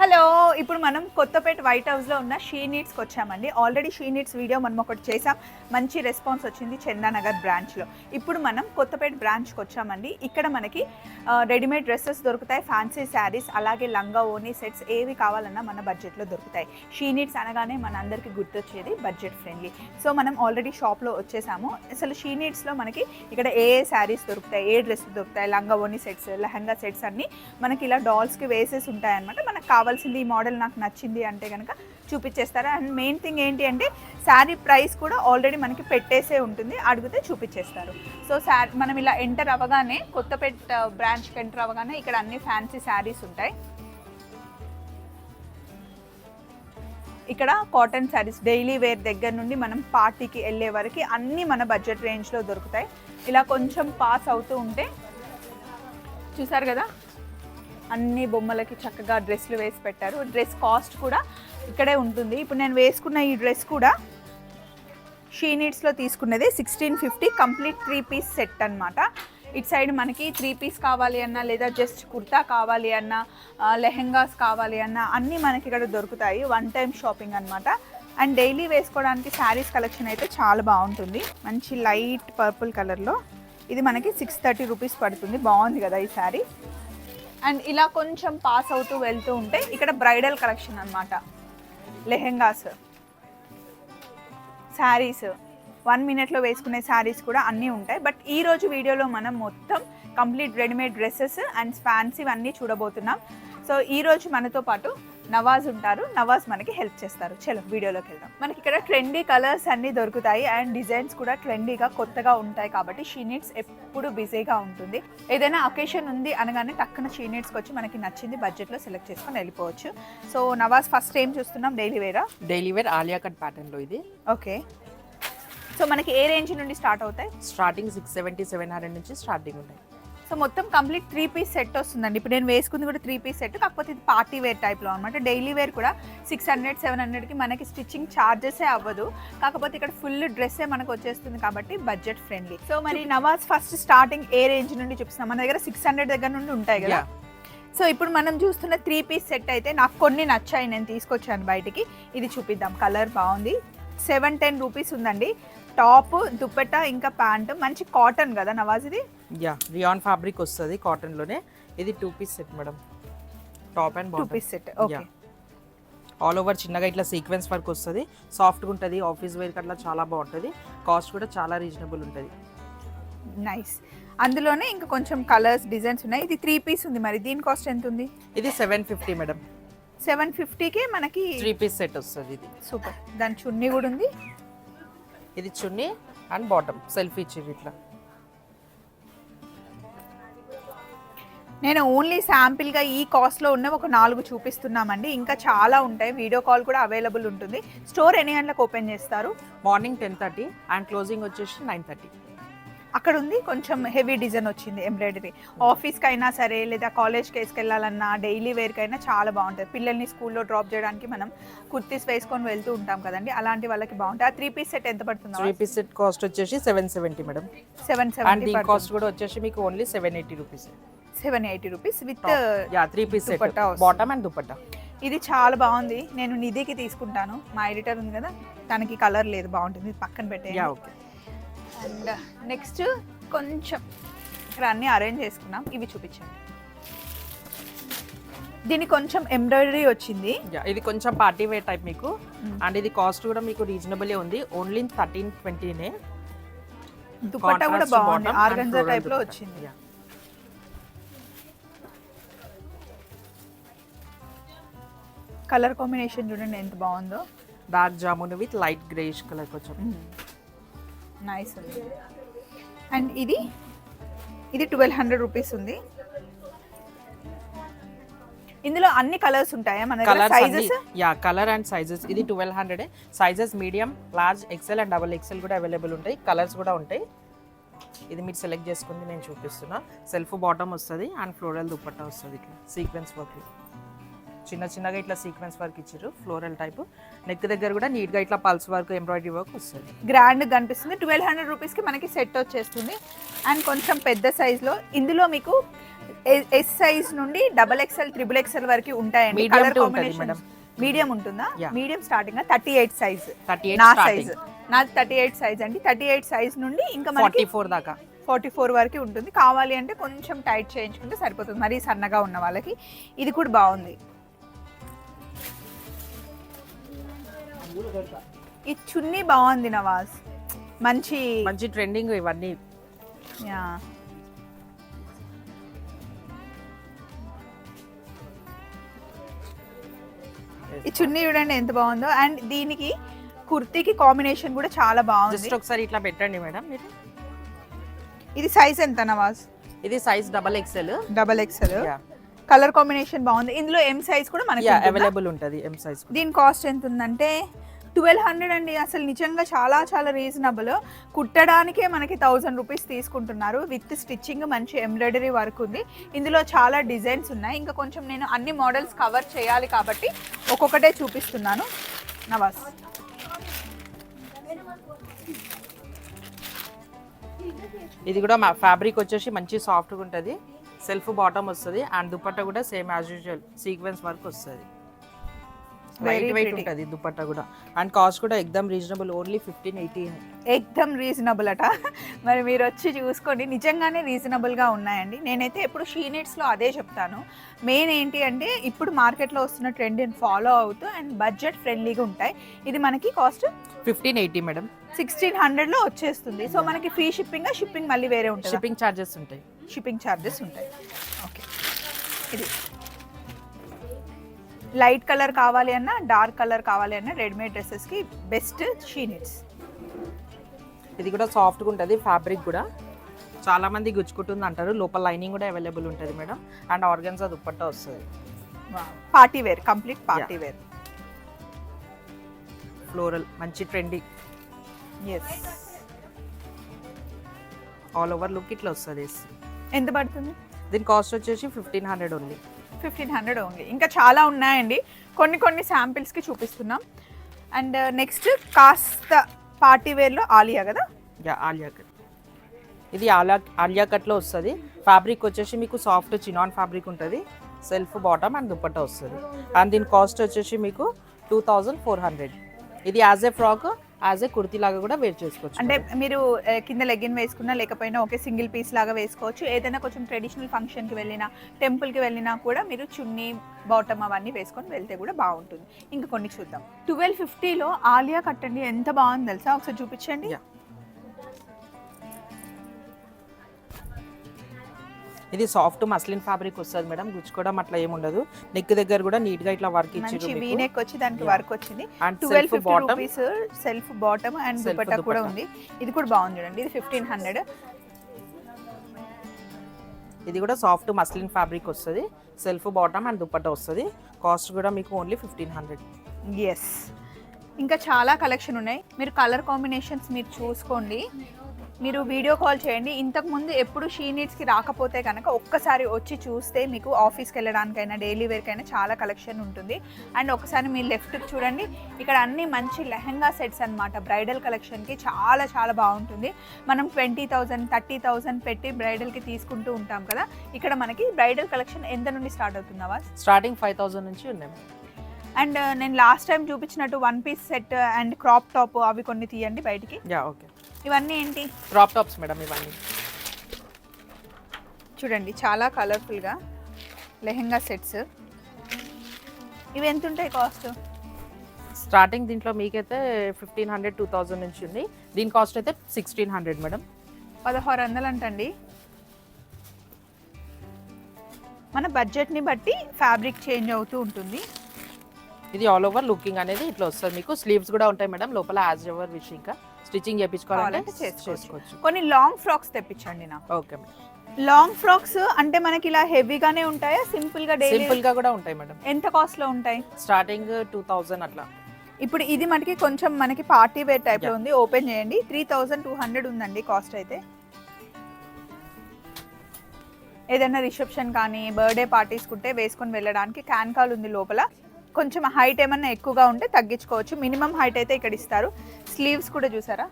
Hello, ఇప్పుడు మనం Kothapeta white హౌస్లో ఉన్న షీ నీడ్స్కి వచ్చామండి. ఆల్రెడీ షీ నీడ్స్ వీడియో మనం ఒకటి చేసాం, మంచి రెస్పాన్స్ వచ్చింది చందానగర్ బ్రాంచ్లో. ఇప్పుడు మనం కొత్తపేట బ్రాంచ్కి వచ్చామండి. ఇక్కడ మనకి రెడీమేడ్ డ్రెస్సెస్ దొరుకుతాయి, ఫ్యాన్సీ శారీస్, అలాగే లంగా ఓనీ సెట్స్ ఏవి కావాలన్నా మన బడ్జెట్లో దొరుకుతాయి. షీ నీడ్స్ అనగానే మన అందరికీ గుర్తొచ్చేది బడ్జెట్ ఫ్రెండ్లీ. సో మనం ఆల్రెడీ షాప్లో వచ్చేసాము. అసలు షీ నీడ్స్లో మనకి ఇక్కడ ఏ శారీస్ దొరుకుతాయి, ఏ డ్రెస్సులు దొరుకుతాయి, లంగా ఓనీ సెట్స్, లెహంగా సెట్స్ అన్నీ మనకి ఇలా డాల్స్కి వేసేసి ఉంటాయన్నమాట. మనకు కావాల్సింది ఈ మోడల్ నాకు నచ్చింది అంటే కనుక చూపించేస్తారు. అండ్ మెయిన్ థింగ్ ఏంటి అంటే శారీ ప్రైస్ కూడా ఆల్రెడీ మనకి పెట్టేసే ఉంటుంది, అడిగితే చూపించేస్తారు. సో మనం ఇలా ఎంటర్ అవ్వగానే, కొత్తపేట బ్రాంచ్కి ఎంటర్ అవ్వగానే ఇక్కడ అన్ని ఫ్యాన్సీ శారీస్ ఉంటాయి. ఇక్కడ కాటన్ శారీస్ డైలీ వేర్ దగ్గర నుండి మనం పార్టీకి వెళ్ళే వరకు అన్నీ మన బడ్జెట్ రేంజ్లో దొరుకుతాయి. ఇలా కొంచెం పాస్ అవుతూ ఉంటే చూసారు కదా, అన్ని బొమ్మలకి చక్కగా డ్రెస్లు వేసి పెట్టారు. డ్రెస్ కాస్ట్ కూడా ఇక్కడే ఉంటుంది. ఇప్పుడు నేను వేసుకున్న ఈ డ్రెస్ కూడా షీ నీడ్స్లో తీసుకున్నది 1650, కంప్లీట్ 3 పీస్ సెట్ అనమాట. ఇటు సైడ్ మనకి 3 పీస్ కావాలి అన్నా, లేదా జస్ట్ కుర్తా కావాలి అన్నా, లెహెంగాస్ కావాలి అన్నా అన్నీ మనకి ఇక్కడ దొరుకుతాయి. వన్ టైం షాపింగ్ అనమాట. అండ్ డైలీ వేసుకోవడానికి శారీస్ కలెక్షన్ అయితే చాలా బాగుంటుంది. మంచి లైట్ పర్పుల్ కలర్లో ఇది మనకి 630 రూపీస్ పడుతుంది. బాగుంది కదా ఈ శారీ. అండ్ ఇలా కొంచెం పాస్ అవుతూ వెళ్తూ ఉంటే ఇక్కడ బ్రైడల్ కలెక్షన్ అనమాట. లెహెంగాస్, శారీస్, 1 మినిట్లో వేసుకునే శారీస్ కూడా అన్నీ ఉంటాయి. బట్ ఈరోజు వీడియోలో మనం మొత్తం complete readymade dresses and fancy అన్నీ చూడబోతున్నాం. సో ఈరోజు మనతో పాటు నవాజ్ ఉంటారు. నవాజ్ మనకి హెల్ప్ చేస్తారు. చలో వీడియోలోకి వెళ్దాం. మనకి ఇక్కడ ట్రెండీ కలర్స్ అన్నీ దొరుకుతాయి అండ్ డిజైన్స్ కూడా ట్రెండీగా కొత్తగా ఉంటాయి. కాబట్టి షీ నీడ్స్ ఎప్పుడు బిజీగా ఉంటుంది. ఏదైనా అకేషన్ ఉంది అనగానే టక్కున షీ నీడ్స్కి వచ్చి మనకి నచ్చింది బడ్జెట్లో సెలెక్ట్ చేసుకొని వెళ్ళిపోవచ్చు. సో నవాజ్ ఫస్ట్ ఏం చూస్తున్నాం? డైలీ వేరా? డైలీ వేర్ ఆలియా కట్ ప్యాటర్న్లో ఇది. ఓకే. సో మనకి ఏ రేంజ్ నుండి స్టార్ట్ అవుతాయి? స్టార్టింగ్ 670, 700 నుంచి స్టార్టింగ్ ఉన్నాయి. సో మొత్తం కంప్లీట్ 3 పీస్ సెట్ వస్తుందండి. ఇప్పుడు నేను వేసుకుంది కూడా 3 పీస్ సెట్, కాకపోతే ఇది పార్టీ వేర్ టైప్లో అనమాట. డైలీ వేర్ కూడా 600, 700కి మనకి స్టిచ్చింగ్ ఛార్జెసే అవ్వదు. కాకపోతే ఇక్కడ ఫుల్ డ్రెస్సే మనకు వచ్చేస్తుంది కాబట్టి బడ్జెట్ ఫ్రెండ్లీ. సో మరి నవాజ్ ఫస్ట్ స్టార్టింగ్ ఏ రేంజ్ నుండి చూపిస్తున్నాం? మన దగ్గర 600 దగ్గర నుండి ఉంటాయి కదా. సో ఇప్పుడు మనం చూస్తున్న 3 పీస్ సెట్ అయితే నాకు కొన్ని నచ్చాయి, నేను తీసుకొచ్చాను బయటికి. ఇది చూపిద్దాం. కలర్ బాగుంది. 710 రూపీస్ ఉందండి. టాప్, దుపట్టా, ఇంకా ప్యాంట్. మంచి కాటన్ కదా నవాజ్ ఇది? యా, రియాన్ ఫ్యాబ్రిక్ వస్తుంది కాటన్లోనే. ఇది 2 piece set madam. Top and bottom 2 piece set. Okay. All over చిన్నగా ఇట్లా సీక్వెన్స్ వర్క్ వస్తుంది. సాఫ్ట్గా ఉంటుంది. ఆఫీస్ వేర్ అట్లా చాలా బాగుంటుంది. కాస్ట్ కూడా చాలా రీజనబుల్ ఉంటుంది. నైస్. అందులోనే ఇంకా కొంచెం కలర్స్, డిజైన్స్ ఉన్నాయి. ఇది 3 పీస్ ఉంది. మరి దీని కాస్ట్ ఎంత ఉంది? ఇది 750 మేడం. 750కి మనకి 3 పీస్ సెట్ వస్తుంది. ఇది సూపర్. దాని చున్నీ కూడా ఉంది. ఇది చున్నీ అండ్ బాటమ్ సెల్ఫ్ ఇచ్చేవి ఇట్లా. నేను ఓన్లీ శాంపిల్గా ఈ కాస్ట్లో ఉన్న ఒక 4 చూపిస్తున్నామండి. ఇంకా చాలా ఉంటాయి. వీడియో కాల్ కూడా అవైలబుల్ ఉంటుంది. స్టోర్ ఎన్ని గంటలకు ఓపెన్ చేస్తారు? మార్నింగ్ 10:30 అండ్ క్లోజింగ్ వచ్చేసి 9:30. అక్కడ ఉంది కొంచెం హెవీ డిజైన్ వచ్చింది ఎంబ్రాయిడరీ. ఆఫీస్కి అయినా సరే, లేదా కాలేజ్కి వేసుకెళ్ళాలన్నా, డైలీ వేర్కైనా చాలా బాగుంటుంది. పిల్లల్ని స్కూల్లో డ్రాప్ చేయడానికి మనం కుర్తీస్ వేసుకొని వెళ్తూ ఉంటాం కదండి, అలాంటి వాళ్ళకి బాగుంటుంది. ఆ 3 పీస్ సెట్ ఎంత పడుతుంది? 3 పీస్ సెట్ కాస్ట్ వచ్చేసి 770 మేడం. 770. అండ్ దీని కాస్ట్ కూడా వచ్చేసి మీకు only 780 rupees. 780 rupees with 3 piece set, bottom and dupatta. ఇది చాలా బాగుంది. నేను నిధికి తీసుకుంటాను. మా ఎడిటర్ ఉంది కదా, తనకి కలర్ లేదు. బాగుంటుంది. పక్కన పెట్టే. ఓకే. అండ్ నెక్స్ట్ కొంచెం ఇక్కడ అన్నీ అరేంజ్ చేసుకున్నాం. ఇవి చూపించండి. దీనికి కొంచెం ఎంబ్రాయిడరీ వచ్చింది. ఇది కొంచెం పార్టీ వేర్ టైప్ మీకు. అండ్ ఇది కాస్ట్ కూడా మీకు రీజనబుల్ ఉంది. ఓన్లీ 1320నే. దుపట్టా కూడా బాగుంది. ఆర్గంజా టైప్ లో వచ్చింది. కలర్ కాంబినేషన్ చూడండి ఎంత బాగుందో. Dark jamun with light greyish colour కొంచెం నైస్ ఉంది. అండ్ ఇది 1200 రూపీస్ ఉంది. ఇందులో అన్ని కలర్స్ ఉంటాయా మన దగ్గర? Sizes? Yeah, colour and sizes. ఇది 1200. Sizes medium, large, XL and double XL కూడా అవైలబుల్ ఉంటాయి. కలర్స్ కూడా ఉంటాయి. ఇది మీరు సెలెక్ట్ చేసుకుంది నేను చూపిస్తున్నా. సెల్ఫ్ బాటమ్ వస్తుంది అండ్ ఫ్లోరల్ దుపట్టా వస్తుంది. ఇట్లా సీక్వెన్స్ వర్క్ చిన్న చిన్నగా ఇట్లా సీక్వెన్స్ వర్క్ ఇచ్చారు, ఫ్లోరల్ టైప్. నెక్ దగ్గర కూడా నీట్ గా ఇట్లా పల్స్ వర్క్, ఎంబ్రాయిడరీ వర్క్ వస్తుంది. గ్రాండ్ కనిపిస్తుంది. 1200 రూపీస్కి మనకి సెట్ వచ్చేస్తుంది. అండ్ కొంచెం పెద్ద సైజ్లో ఇందులో మీకు ఎస్ సైజ్ నుండి XXL, XXL వరకు ఉంటాయండి. Medium కలర్ to ఉంటుంది కాంబినేషన్ మేడం. మీడియం ఉంటుందా? Yeah. మీడియం స్టార్టింగ్ 38 సైజ్ 38 నా starting. సైజ్, నాది 38 సైజ్ అండి. 38 సైజ్ నుండి ఇంకా మనకి 44 దాకా 44 వరకు ఉంటుంది. కావాలి అంటే కొంచెం టైట్ చేయించుకుంటే సరిపోతుంది, మరీ సన్నగా ఉన్న వాళ్ళకి. ఇది కూడా బాగుంది. ఈ చున్నీ బాగుంది నవాజ్, మంచి మంచి ట్రెండింగ్ ఇవన్నీ. యా ఈ చున్నీ చూడండి ఎంత బాగుందో. అండ్ దీనికి కుర్తీకి కాంబినేషన్ కూడా చాలా బాగుంది. జస్ట్ ఒకసారి ఇట్లా పెట్టండి మేడం మీరు. ఇది సైజ్ ఎంత నవాజ్? ఇది size XXL. XXL. Colour combination బాగుంది. ఇందులో ఎం సైజ్ కూడా మనకి అవైలబుల్ ఉంటుంది, ఎం సైజ్. దీని కాస్ట్ ఎంత ఉందంటే 1200 అండి. అసలు నిజంగా చాలా చాలా రీజనబుల్. కుట్టడానికే మనకి 1000 రూపీస్ తీసుకుంటున్నారు. విత్ స్టిచ్చింగ్, మంచి ఎంబ్రాయిడరీ వర్క్ ఉంది. ఇందులో చాలా డిజైన్స్ ఉన్నాయి. ఇంకా కొంచెం నేను అన్ని మోడల్స్ కవర్ చేయాలి కాబట్టి ఒక్కొక్కటే చూపిస్తున్నాను. నవాజ్ ఇది కూడా ఫ్యాబ్రిక్ వచ్చేసి మంచి సాఫ్ట్గా ఉంటుంది. సెల్ఫ్ బాటమ్ వస్తుంది అండ్ దుపట్టా కూడా same as usual sequence work వస్తుంది. లైట్ వెయిట్ ఉంటుంది దుపట్టా కూడా. అండ్ కాస్ట్ కూడా ఎక్దమ్ రీజనబుల్, ఓన్లీ 1580. ఎక్దమ్ రీజనబుల్ అట. మరి మీరు వచ్చి చూసుకోండి, నిజంగానే రీజనబుల్గా ఉన్నాయండి. నేనైతే ఎప్పుడు షీనెట్స్లో అదే చెప్తాను. మెయిన్ ఏంటి అంటే ఇప్పుడు మార్కెట్లో వస్తున్న ట్రెండ్ని ఫాలో అవుతూ అండ్ బడ్జెట్ ఫ్రెండ్లీగా ఉంటాయి. ఇది మనకి కాస్ట్ 1580 మేడం. 1600లో వచ్చేస్తుంది. సో మనకి ఫ్రీ షిప్పింగ్ మళ్ళీ వేరే ఉంటుంది. షిప్పింగ్ ఛార్జెస్ ఉంటాయి. షిప్పింగ్ ఛార్జెస్ ఉంటాయి. ఓకే, ఇది లైట్ కలర్ కావాలి అన్నా, డార్క్ కలర్ కావాలి అన్నా రెడీమేడ్ డ్రెస్సెస్కి బెస్ట్ షీనిట్స్. ఇది కూడా సాఫ్ట్గా ఉంటుంది, ఫ్యాబ్రిక్ కూడా చాలా మంది గుచ్చుకుంటుంది అంటారు. లోపల లైనింగ్ కూడా అవైలబుల్ ఉంటుంది మేడం. అండ్ ఆర్గన్జా దుపట్టా వస్తుంది. Party wear, complete party wear. Floral మంచి trending. Yes, all over look ఇట్లా వస్తుంది. ఎంత పడుతుంది? దీని కాస్ట్ వచ్చేసి 1500 ఓన్లీ. 1500 ఓన్లీ. ఇంకా చాలా ఉన్నాయండి, కొన్ని శాంపిల్స్కి చూపిస్తున్నాం. అండ్ నెక్స్ట్ కాస్త పార్టీ వేర్లో ఆలియా కదా? ఆలియా కట్. ఇది ఆలియా కట్లో వస్తుంది. ఫ్యాబ్రిక్ వచ్చేసి మీకు సాఫ్ట్ చినాన్ ఫ్యాబ్రిక్ ఉంటుంది. సెల్ఫ్ బాటమ్ అండ్ దుపట్టా వస్తుంది. అండ్ దీని కాస్ట్ వచ్చేసి మీకు 2400. ఇది as a frock, as a kurti లాగా కూడా వేర్ చేసుకోవచ్చు. అంటే మీరు కింద లెగ్గిన్ వేసుకున్నా లేకపోయినా ఓకే, సింగిల్ పీస్ లాగా వేసుకోవచ్చు. ఏదైనా కొంచెం ట్రెడిషనల్ ఫంక్షన్కి వెళ్ళినా, టెంపుల్కి వెళ్ళినా కూడా మీరు చున్నీ, బాటమ్ అవన్నీ వేసుకొని వెళ్తే కూడా బాగుంటుంది. ఇంకా కొన్ని చూద్దాం. 1250లో ఆలియా కట్ అండి, ఎంత బాగుంది తెలుసా? ఒకసారి చూపించండి. ఇది సాఫ్ట్ మస్లిన్ ఫ్యాబ్రిక్ వస్తుంది మేడం, గుచ్చుకోవడం అట్లా ఏముండదు. నెక్ దగ్గర కూడా నీట్ గా ఇట్లా వర్క్ ఇచ్చారు. వీ నెక్ వచ్చి దానికి వర్క్ వచ్చింది. 1250 rupees self bottom and dupatta కూడా ఉంది. ఇది కూడా బాగుంది చూడండి. ఇది 1500. ఇది కూడా సాఫ్ట్ మస్లిన్ ఫ్యాబ్రిక్ వస్తుంది. సెల్ఫ్ బాటమ్ అండ్ దుపట్టా వస్తుంది. కాస్ట్ కూడా మీకు ఓన్లీ 1500. ఎస్, ఇంకా చాలా కలెక్షన్ ఉన్నాయి. మీరు కలర్ కాంబినేషన్స్ మీరు చూసుకోండి. మీరు వీడియో కాల్ చేయండి. ఇంతకుముందు ఎప్పుడు షీనీడ్స్కి రాకపోతే కనుక ఒక్కసారి వచ్చి చూస్తే మీకు ఆఫీస్కి వెళ్ళడానికైనా, డైలీ వేర్కైనా చాలా కలెక్షన్ ఉంటుంది. అండ్ ఒకసారి మీరు లెఫ్ట్కి చూడండి, ఇక్కడ అన్ని మంచి లెహంగా సెట్స్ అనమాట. బ్రైడల్ కలెక్షన్కి చాలా చాలా బాగుంటుంది. మనం 20,000, 30,000 పెట్టి బ్రైడల్కి తీసుకుంటూ ఉంటాం కదా. ఇక్కడ మనకి బ్రైడల్ కలెక్షన్ ఎంత నుండి స్టార్ట్ అవుతుందా? స్టార్టింగ్ 5000 నుంచి ఉన్నాయి. అండ్ నేను లాస్ట్ టైం చూపించినట్టు 1 piece set and crop top అవి కొన్ని తీయండి బయటికి. ఓకే, ఇవన్నీ ఏంటి? Crop tops madam. ఇవన్నీ చూడండి, చాలా కలర్ఫుల్గా లెహెంగా సెట్స్. ఇవి ఎంత ఉంటాయి కాస్ట్? స్టార్టింగ్ దీంట్లో మీకైతే 1500, 2000 నుంచి ఉంది. దీని కాస్ట్ అయితే 1600 మేడం. 1600 అంటండి. మన బడ్జెట్ని బట్టి ఫ్యాబ్రిక్ చేంజ్ అవుతూ ఉంటుంది. ఇది ఆల్ ఓవర్ లుకింగ్ అనేది ఇట్లా వస్తుంది. మీకు స్లీవ్స్ కూడా ఉంటాయి మేడం. లోపల యాజ్ ఎవర్ విష్ ఇంకా స్టిచ్చింగ్ చేయించుకోవాలంటే చేసుకోవచ్చు. కొన్ని లాంగ్ ఫ్రాక్స్ తెప్పించండి నాకు. Okay madam. లాంగ్ ఫ్రాక్స్ అంటే మనకి ఇలా హెవీగానే ఉంటాయా, సింపుల్ గా డైలీ? సింపుల్ గా కూడా ఉంటాయి మేడం. ఎంత కాస్ట్ లో ఉంటాయి? స్టార్టింగ్ 2000 అట్లా. ఇప్పుడు ఇది మనకి కొంచెం మనకి పార్టీ వేర్ టైప్ లో ఉంది. ఓపెన్ చేయండి. 3200 ఉందండి కాస్ట్ అయితే. ఏదైనా రిసెప్షన్ కానీ బర్త్డే పార్టీస్ ఉంటే వేసుకొని వెళ్ళడానికి క్యాన్కాల్ ఉంది లోపల. కొంచెం హైట్ ఏమన్నా ఎక్కువగా ఉంటే తగ్గించుకోవచ్చు. మినిమం హైట్ అయితే ఇక్కడ ఇస్తారు. స్లీవ్స్ కూడా చూసారా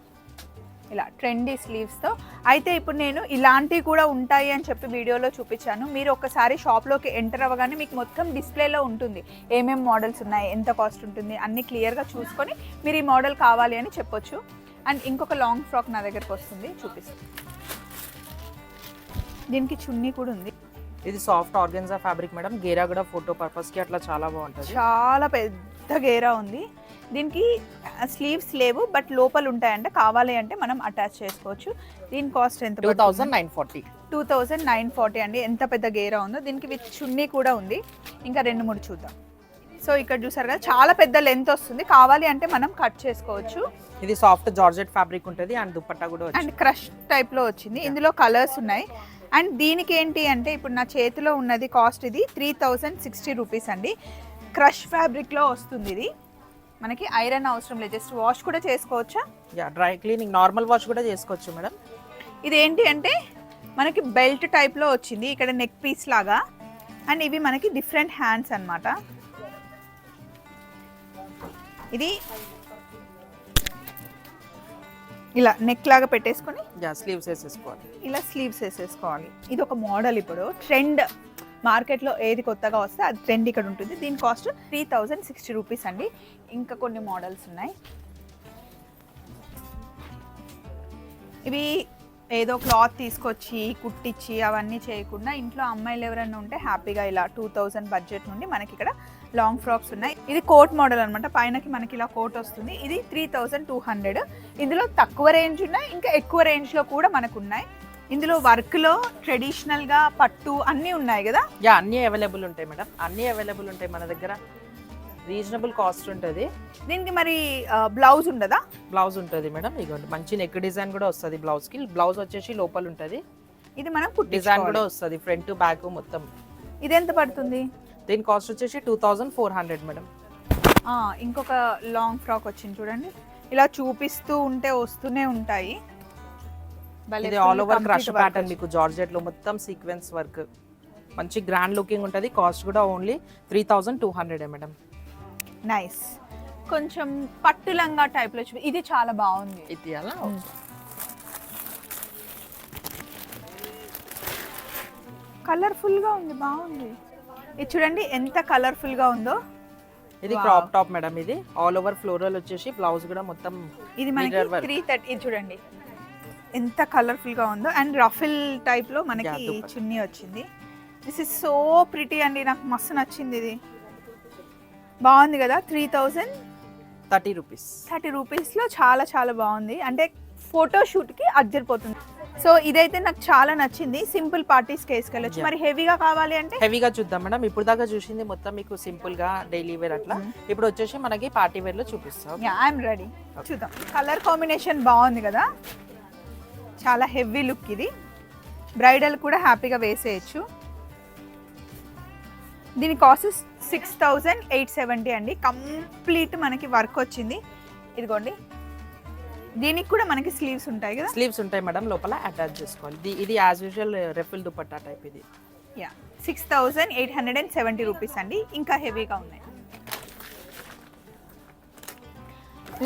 ఇలా ట్రెండీ స్లీవ్స్తో. అయితే ఇప్పుడు నేను ఇలాంటివి కూడా ఉంటాయి అని చెప్పి వీడియోలో చూపించాను. మీరు ఒకసారి షాప్లోకి ఎంటర్ అవ్వగానే మీకు మొత్తం డిస్ప్లేలో ఉంటుంది ఏమేమి మోడల్స్ ఉన్నాయి, ఎంత కాస్ట్ ఉంటుంది అన్నీ క్లియర్గా చూసుకొని మీరు ఈ మోడల్ కావాలి అని చెప్పొచ్చు. అండ్ ఇంకొక లాంగ్ ఫ్రాక్ నా దగ్గరకు వస్తుంది, చూపిస్తాను. దీనికి చున్నీ కూడా ఉంది. ఇది సాఫ్ట్ ఆర్గెన్జా ఫ్యాబ్రిక్ మేడం. గేరా కూడా ఫోటో పర్పస్కి అట్లా చాలా బాగుంటుంది. చాలా పెద్ద గేరా ఉంది. దీనికి స్లీవ్స్ లేవు బట్ లోపల ఉంటాయంటే కావాలి అంటే మనం అటాచ్ చేసుకోవచ్చు. దీని కాస్ట్ ఎంత? 2940. 2940 అండి. ఎంత పెద్ద గేరా ఉందో. దీనికి విత్ చున్నీ కూడా ఉంది. ఇంకా 2-3 చూద్దాం. సో ఇక్కడ చూసారు కదా చాలా పెద్ద లెంత్ వస్తుంది. కావాలి అంటే మనం కట్ చేసుకోవచ్చు. ఇది సాఫ్ట్ జార్జెట్ ఫ్యాబ్రిక్ ఉంటుంది అండ్ దుపట్టా కూడా అండ్ క్రష్ టైప్లో వచ్చింది. ఇందులో కలర్స్ ఉన్నాయి. అండ్ దీనికి ఏంటి అంటే ఇప్పుడు నా చేతిలో ఉన్నది కాస్ట్ ఇది 3060 రూపీస్ అండి. క్రష్ ఫ్యాబ్రిక్లో వస్తుంది. ఇది మనకి ఐరన్ అవసరం లేదు, జస్ట్ వాష్ కూడా చేసుకోవచ్చా? డ్రై క్లీనింగ్ నార్మల్ వాష్ కూడా చేసుకోవచ్చు మేడం. ఇది ఏంటి అంటే మనకి బెల్ట్ టైప్లో వచ్చింది, ఇక్కడ నెక్ పీస్ లాగా. అండ్ ఇవి మనకి డిఫరెంట్ హ్యాండ్స్ అన్నమాట. ఇది ఇలా నెక్ లాగా పెట్టేసుకొని స్లీవ్స్ వేసేసుకోవాలి. ఇలా స్లీవ్స్ వేసేసుకోవాలి. ఇది ఒక మోడల్, ఇప్పుడు ట్రెండ్. మార్కెట్లో ఏది కొత్తగా వస్తే అది ట్రెండ్ ఇక్కడ ఉంటుంది. దీని కాస్ట్ 3060 రూపీస్ అండి. ఇంకా కొన్ని మోడల్స్ ఉన్నాయి. ఇవి ఏదో క్లాత్ తీసుకొచ్చి కుట్టించి అవన్నీ చేయకుండా ఇంట్లో అమ్మాయిలు ఎవరైనా ఉంటే హ్యాపీగా ఇలా 2000 బడ్జెట్ నుండి మనకి ఇక్కడ లాంగ్ ఫ్రాక్స్ ఉన్నాయి. ఇది కోట్ మోడల్ అనమాట. పైనకి మనకి ఇలా కోట్ వస్తుంది. ఇది 3200. ఇందులో తక్కువ రేంజ్ ఉన్నాయి, ఇంకా ఎక్కువ రేంజ్లో కూడా మనకు ఉన్నాయి. ఇందులో వర్క్లో ట్రెడిషనల్గా పట్టు అన్నీ ఉన్నాయి కదా? అన్నీ అవైలబుల్ ఉంటాయి మేడం. అన్నీ అవైలబుల్ ఉంటాయి మన దగ్గర. రీజనబుల్ కాస్ట్ ఉంటుంది. దీనికి మరి బ్లౌజ్ ఉండదా? బ్లౌజ్ ఉంటుంది మేడం. ఇదిగోండి మంచి నెక్ డిజైన్ కూడా వస్తుంది బ్లౌజ్కి. బ్లౌజ్ వచ్చేసి లోపల ఉంటుంది. ఇది మనం డిజైన్ కూడా వస్తుంది ఫ్రంట్ బ్యాక్ మొత్తం. ఇది ఎంత పడుతుంది? దీని కాస్ట్ వచ్చేసి 2400 మేడం. ఇంకొక లాంగ్ ఫ్రాక్ వచ్చింది చూడండి. ఇలా చూపిస్తూ ఉంటే వస్తూనే ఉంటాయి. ఇది ఆల్ ఓవర్ క్రష్ ప్యాటర్న్, మీకు జార్జెట్ లో మొత్తం సీక్వెన్స్ వర్క్, మంచి గ్రాండ్ లుకింగ్ ఉంటుంది. కాస్ట్ కూడా ఓన్లీ 3200 మేడం. నైస్. కొంచెం పట్టు లంగా టైప్ లో ఇది చాలా బాగుంది. ఇది అలా కలర్ఫుల్ గా ఉంది, బాగుంది. ఇది చూడండి ఎంత కలర్ఫుల్ గా ఉందో. ఇది క్రాప్ టాప్ మేడం. ఇది ఆల్ ఓవర్ ఫ్లోరల్ వచ్చేసి బ్లౌజ్ కూడా మొత్తం. ఇది మనకి 330. ఇది చూడండి ఎంత కలర్ఫుల్ గా ఉందో. అండ్ రఫిల్ టైప్ లో మనకి చున్నీ వచ్చింది. దిస్ ఇస్ సో ప్రిటీ అండి, నాకు మస్తు నచ్చింది. ఇది బాగుంది కదా. 3030 రూపీస్ లో చాలా చాలా బాగుంది. అంటే ఫోటో షూట్ కి అద్దరిపోతుంది. సో ఇదైతే నాకు చాలా నచ్చింది. సింపుల్ పార్టీస్ వేసుకెళ్ళొచ్చు. మరి హెవీగా కావాలి అంటే హెవీగా చూద్దాం మేడం. ఇప్పుడు దాకా చూసింది మొత్తం మీకు సింపుల్ గా డైలీ వేర్ అట్లా. ఇప్పుడు వచ్చేసి మనకి పార్టీ వేర్ లో చూపిస్తాం. I'm ready. చూద్దాం. కలర్ కాంబినేషన్ బాగుంది కదా, చాలా హెవీ లుక్. ఇది బ్రైడల్ కూడా హ్యాపీగా వేసేయచ్చు. దీని కాస్ట్ 6870 అండి. కంప్లీట్ మనకి వర్క్ వచ్చింది. ఇదిగోండి. దీనికి కూడా మనకి స్లీవ్స్ ఉంటాయి కదా? స్లీవ్స్ ఉంటాయి మేడం, లోపల అటాచ్ చేసుకోవాలి. ఇది యాజ్ యూజువల్ రెఫిల్ దుపట్టా టైప్. ఇది 6870 రూపీస్ అండి. ఇంకా హెవీగా ఉన్నాయి.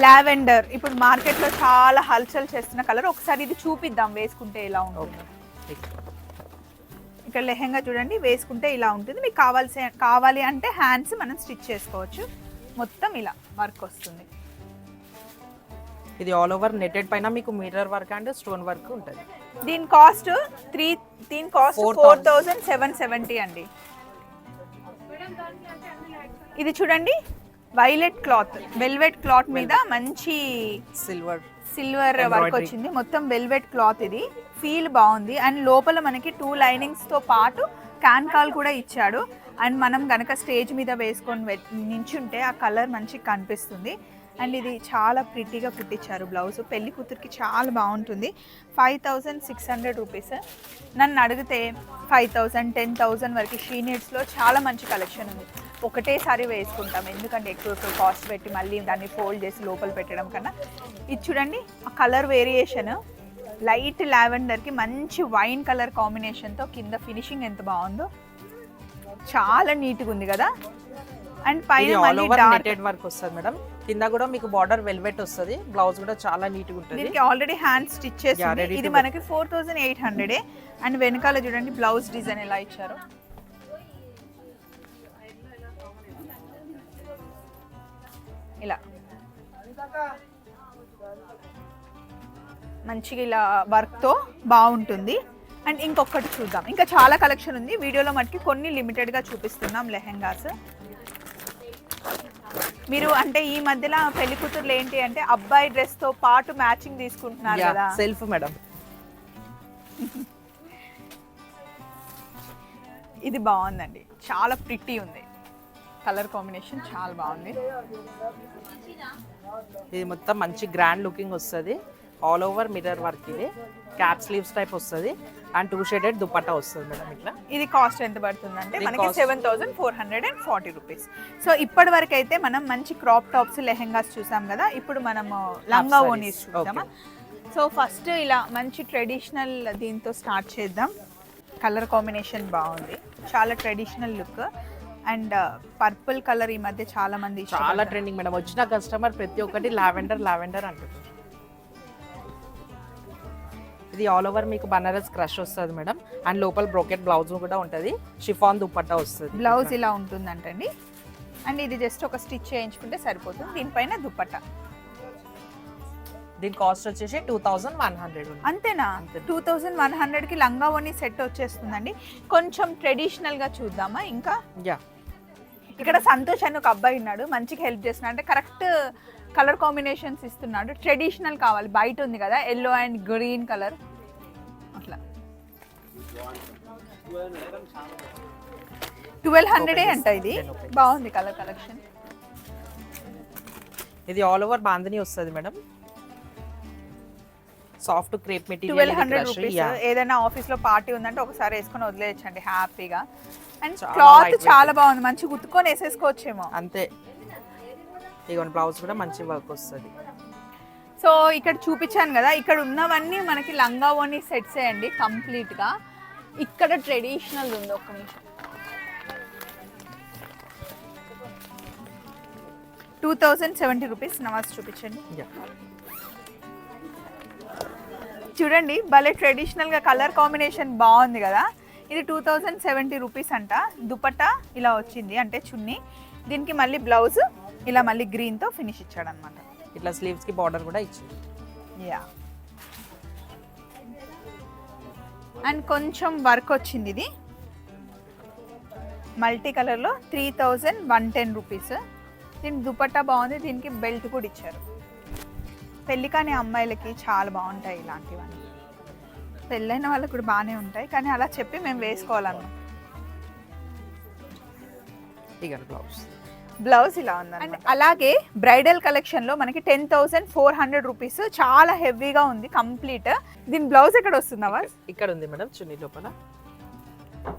లావెండర్ ఇప్పుడు మార్కెట్లో చాలా హల్చల్ చేస్తున్న కలర్. ఒకసారి ఇది చూపిద్దాం వేసుకుంటే ఎలా ఉంటుంది. ఇక్కడ లెహంగా చూడండి, వేసుకుంటే ఇలా ఉంటుంది. మీకు కావాలి అంటే హ్యాండ్స్ మనం స్టిచ్ చేసుకోవచ్చు. మొత్తం ఇలా వర్క్ వస్తుంది. ఇది ఆల్ ఓవర్ నెటెడ్ పైన మీకు mirror work and stone work ఉంటుంది. దీని కాస్ట్ 4770 అండి. ఇది చూడండి వైలెట్ క్లాత్, వెల్వెట్ క్లాత్ మీద మంచి సిల్వర్ వర్క్ వచ్చింది. మొత్తం వెల్వెట్ క్లాత్. ఇది ఫీల్ బాగుంది. అండ్ లోపల మనకి 2 లైనింగ్స్ తో పాటు క్యాన్కాల్ కూడా ఇచ్చాడు. అండ్ మనం గనక స్టేజ్ మీద వేసుకొని నించుంటే ఆ కలర్ మంచిగా కనిపిస్తుంది. అండ్ ఇది చాలా ప్రిటీగా కుట్టించారు బ్లౌజ్. పెళ్లి కూతురికి చాలా బాగుంటుంది. 5600 రూపీస్. నన్ను అడిగితే 5000, 10,000 వరకు షీ నీడ్స్లో చాలా మంచి కలెక్షన్ ఉంది. ఒకటేసారి వేసుకుంటాం, ఎందుకంటే ఎక్కువ కాస్ట్ పెట్టి మళ్ళీ దాన్ని ఫోల్డ్ చేసి లోపల పెట్టడం కన్నా. ఇది చూడండి ఆ కలర్ వేరియేషన్ లైట్ లావెండర్కి మంచి వైన్ కలర్ కాంబినేషన్తో కింద ఫినిషింగ్ ఎంత బాగుందో, చాలా నీట్గా ఉంది కదా. అండ్ పైన మళ్ళీ నెటెడ్ వర్క్ వస్తుంది మేడం. కింద కూడా మీకు బార్డర్ వెల్వెట్ వస్తుంది. బ్లౌజ్ కూడా చాలా నీట్ గా ఉంటుంది. దీనికి ఆల్రెడీ హ్యాండ్ స్టిచ్ చేసి ఇది మనకి 4800. అండ్ వెనకాల చూడండి బ్లౌజ్ డిజైన్ ఎలా ఇచ్చారు. ఇలా మంచిగా ఇలా వర్క్తో బాగుంటుంది. అండ్ ఇంకొకటి చూద్దాం, ఇంకా చాలా కలెక్షన్ ఉంది. వీడియోలో మటుకి కొన్ని లిమిటెడ్గా చూపిస్తున్నాం లెహెంగాస్. మీరు అంటే ఈ మధ్యలో పెళ్లి కూతుర్లు ఏంటి అంటే అబ్బాయి డ్రెస్తో పాటు మ్యాచింగ్ తీసుకుంటున్నారు కదా. Self madam. ఇది బాగుందండి, చాలా ప్రిట్టి ఉంది. కలర్ కాంబినేషన్ చాలా బాగుంది. ఇది మొత్తం మంచి గ్రాండ్ లుకింగ్ వస్తుంది. All over mirror work. ఇది క్యాప్ స్లీవ్స్ టైప్ వస్తుంది. అండ్ 2 షేడెడ్ దుపట్టా వస్తుంది మేడం. ఇట్లా ఇది కాస్ట్ ఎంత పడుతుంది అంటే మనకి 7440 రూపీస్. సో ఇప్పటి వరకు అయితే మనం మంచి క్రాప్ టాప్స్ లెహెంగాస్ చూసాం కదా. ఇప్పుడు మనము లంగా ఓనీస్ చూద్దామా. సో ఫస్ట్ ఇలా మంచి ట్రెడిషనల్ దీంతో స్టార్ట్ చేద్దాం. కలర్ కాంబినేషన్ బాగుంది, చాలా traditional look. And purple colour ఈ మధ్య చాలా మంది చాలా ట్రెండింగ్ మేడం. వచ్చిన కస్టమర్ ప్రతి ఒక్కటి లావెండర్ లావెండర్ అంటుంది. ఇది ఆల్ ఓవర్ మీకు బనారస్ క్రష్ వస్తుంది మేడం. అండ్ లోపల బ్రోకెట్ బ్లౌజ్ కూడా ఉంటుంది. షిఫాన్ దుపట్టా వస్తుంది. బ్లౌజ్ ఇలా ఉంటుందంటండి. అండ్ ఇది జస్ట్ ఒక స్టిచ్ చేయించుకుంటే సరిపోతుంది. దీనిపైన దుపట్టా. దీని కాస్ట్ వచ్చేసి 2100. అంతేనా? 2100కి లంగా ఓని సెట్ వచ్చేస్తుందండి. కొంచెం ట్రెడిషనల్గా చూద్దామా. ఇంకా ఇక్కడ సంతోష్ అని ఒక అబ్బాయి ఉన్నాడు, మంచిగా హెల్ప్ చేస్తున్నాడు. అంటే కరెక్ట్ కలర్ కాంబినేషన్స్ ఇస్తున్నాడు. ట్రెడిషనల్ కావాలి, బయట ఉంది కదా ఎల్లో అండ్ గ్రీన్ కలర్ అట్లా. 1200 అంట. ఇది బాగుంది కలర్ కలెక్షన్. ఇది ఆల్ ఓవర్ బాందని వస్తుంది madam. Soft crepe material. 1200 rupees. ఏదైనా ఆఫీస్ లో పార్టీ ఉందంటే ఒకసారి వేసుకొని వదిలేయచ్చండి హ్యాపీగా. అండ్ క్లాత్ చాలా బాగుంది, మంచి గుర్తుకొని వేసేసుకోవచ్చేమో. అంతే. ఇగోండి బ్లౌజ్ కూడా మంచి వర్క్ వస్తుంది. సో ఇక్కడ చూపించాను కదా, ఇక్కడ ఉన్నవన్నీ మనకి లంగా ఓని సెట్స్ అండి కంప్లీట్ గా. ఇక్కడ ట్రెడిషనల్ ఉంది. ఒక్క నిమిషం. 2070 రూపీస్. నవాజ్ చూపించండి. చూడండి భలే ట్రెడిషనల్ గా కలర్ కాంబినేషన్ బాగుంది కదా. ఇది 2070 రూపీస్ అంట. దుపట్టా ఇలా వచ్చింది అంటే చున్నీ. దీనికి మళ్ళీ బ్లౌజ్ ఇలా మళ్ళీ గ్రీన్ తో ఫినిష్ ఇచ్చాడు అనమాట. ఇట్లా స్లీవ్స్ కి బార్డర్ కూడా ఇచ్చింది. యా. అండ్ కొంచెం వర్క్ వచ్చింది. ఇది మల్టీ కలర్ లో 3110 రూపీస్. దీని దుపట్టా బాగుంది. దీనికి బెల్ట్ కూడా ఇచ్చారు. పెళ్లి కాని అమ్మాయిలకి చాలా బాగుంటాయి ఇలాంటివన్నీ. పెళ్ళైన వాళ్ళకి కూడా బాగానే ఉంటాయి, కానీ అలా చెప్పి మేము వేసుకోవాలన్నమాట. బ్లౌజ్ ఇలా ఉంది. అండ్ అలాగే బ్రైడల్ కలెక్షన్ లో మనకి 10,400 రూపీస్. చాలా హెవీగా ఉంది కంప్లీట్. దీని బ్లౌజ్ ఎక్కడ వస్తుందా? ఇక్కడ ఉంది మేడం, చున్నీ లోపల.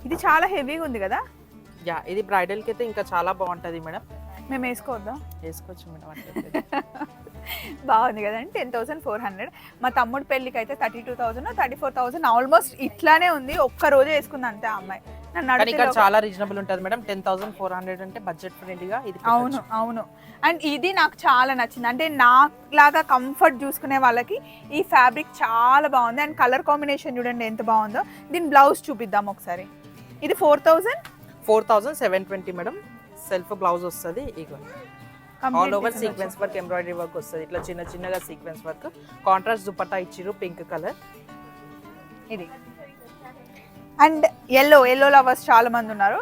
ఇది చాలా హెవీగా ఉంది కదా. యా, ఇది బ్రైడల్ కి అయితే ఇంకా చాలా బాగుంటది మేడం. మేము వేసుకోవద్దా? వేసుకోవచ్చు మేడం. బాగుంది కదండి. 10,400. మా తమ్ముడు పెళ్ళికి అయితే 32,000 34,000 ఆల్మోస్ట్ ఇట్లానే ఉంది. ఒక్క రోజే వేసుకుంది అంతే ఆ అమ్మాయి. ఇక్కడ చాలా రీజనబుల్ ఉంటుంది మేడం. 10,400 అంటే బడ్జెట్ ఫ్రెండ్లీగా ఇది. అవును అవును. అండ్ ఇది నాకు చాలా నచ్చింది. అంటే నాలాగా కంఫర్ట్ చూసుకునే వాళ్ళకి ఈ ఫ్యాబ్రిక్ చాలా బాగుంది. అండ్ కలర్ కాంబినేషన్ చూడండి ఎంత బాగుందో. దీని బ్లౌజ్ చూపిద్దాం ఒకసారి. ఇది 4,720 మేడం. సెల్ఫ్ బ్లౌజ్ వస్తుంది. ఇగో all over sequence work, embroidery work వస్తుంది. ఇట్లా చిన్న చిన్నగా సీక్వెన్స్ వర్క్. కాంట్రాస్ట్ దుపట్టా ఇచ్చిరు పింక్ కలర్. ఇది అండ్ ఎల్లో లవర్స్ చాలా మంది ఉన్నారు,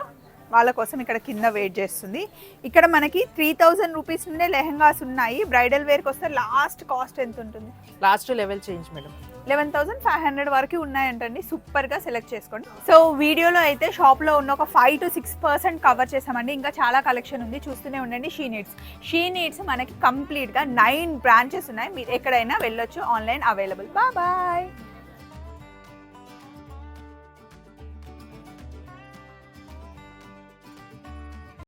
వాళ్ళ కోసం ఇక్కడ కింద వెయిట్ చేస్తుంది. ఇక్కడ మనకి 3000 రూపీస్ నుండే లెహెంగాస్ ఉన్నాయి. బ్రైడల్ వేర్కి వస్తే లాస్ట్ కాస్ట్ ఎంత ఉంటుంది? Last level change madam. 11,500 వరకు ఉన్నాయంటండి. సూపర్గా సెలెక్ట్ చేసుకోండి. సో వీడియోలో అయితే షాప్లో ఉన్న ఒక 5 to 6% కవర్ చేసామండి. ఇంకా చాలా కలెక్షన్ ఉంది, చూస్తూనే ఉండండి. షీ నీడ్స్ మనకి కంప్లీట్గా 9 బ్రాంచెస్ ఉన్నాయి. మీరు ఎక్కడైనా వెళ్ళొచ్చు. Online available. బాయ్.